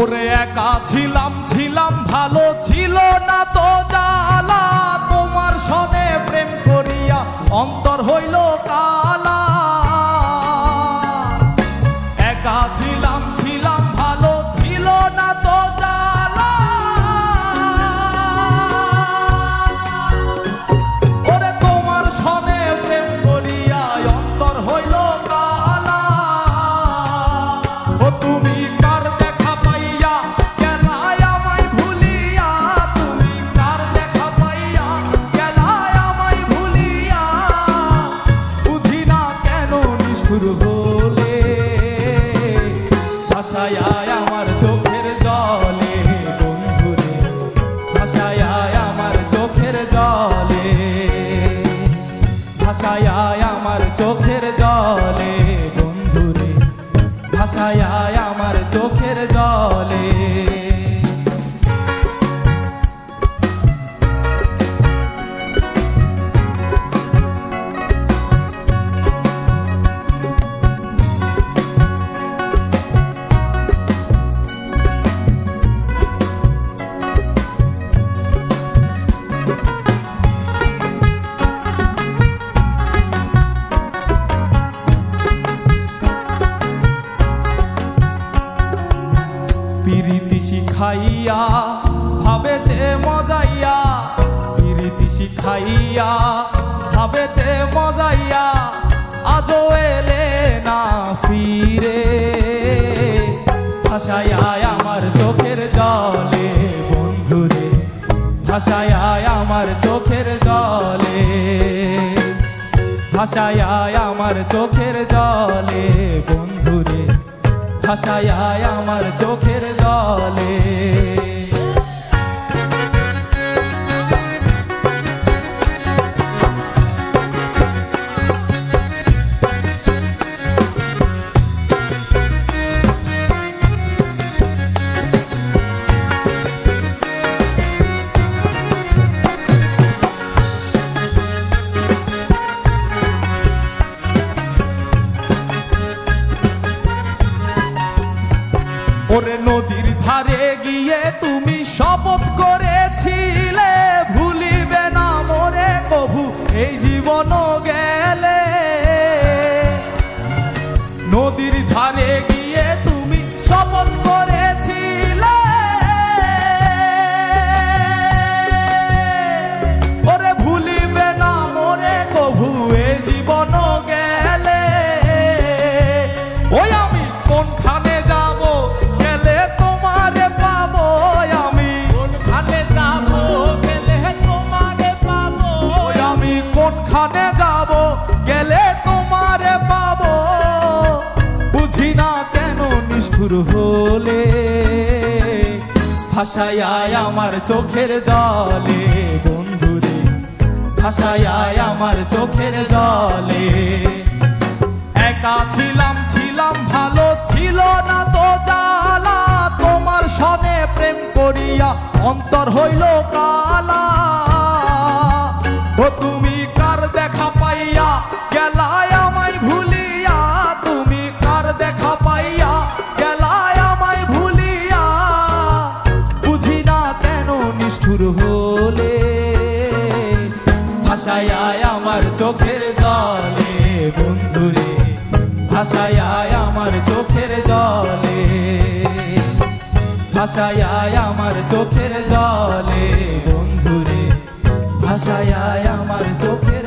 ওরে একা ছিলাম ছিলাম ভালো ছিল না তো জ্বালা, তোমার সনে প্রেম করিয়া অন্তর হইল কালা। একা ছিলাম ছিলাম ভালো ছিল না তো জ্বালা, ওরে তোমার সনে প্রেম করিয়া অন্তর হইল কালা। ও তুমি কার দেখা পাইয়া গেলায় আমায় ভুলিয়া, তুমি কার দেখা পাইয়া গেলায় আমায় ভুলিয়া, বুঝি না কেন নিষ্ঠুর হলে ভাষায় আমার চোখের জলে বন্ধুরে, ভাষায় আমার চোখের জলে, ভাষায় আমার চোখের জলে বন্ধুরে, ভাষায় আমার চোখের জলে। পিরিতি শিখাইয়া ভাবেতে মজাইয়া, পিরিতি শিখাইয়া ভাবেতে মজাইয়া, আজও এলে না ফিরে, ভাষায় আমার চোখের জলে বন্ধুরে, ভাষায় আমার চোখের জলে, ভাষায় আমার চোখের জলে বন্ধুরে, ভাষায় আমার চোখের জলে। ওরে নদীর ধারে গিয়ে তুমি শপথ করেছিলে, ভুলিবে না মোরে কভু এই জীবন গেলে। নদীর ধারে গিয়ে তুমি শপথ করেছিলে, ওরে ভুলিবে না মোরে কভু এই জীবন গেলে। ওই আমি কোনখানে যাব গেলে তোমারে পাবো, আমি কোনখানে যাব গেলে তোমারে পাবো, ওই আমি কোনখানে যাব গেলে তোমারে পাবো, বুঝি না কেন নিষ্ঠুর হলে ভাষায় আমার চোখের জলে বন্ধুরে, ভাষায় আমার চোখের জলে। একা ছিলাম ছিলাম ভালো ছিল না তো জ্বালা, তোমার সনে প্রেম করিয়া অন্তর হইল কালা। ও তুমি কার দেখা পাইয়া গেলায় আমায় ভুলিয়া, তুমি কার দেখা পাইয়া গেলায় আমায় ভুলিয়া, বুঝি না কেন নিষ্ঠুর হলে ভাষায় আমার চোখের জলে বন্ধুরে, ভাষায় আমার চোখের জলে, ভাষায় আমার চোখের জলে বন্ধুরে, ভাষায় আমার চোখের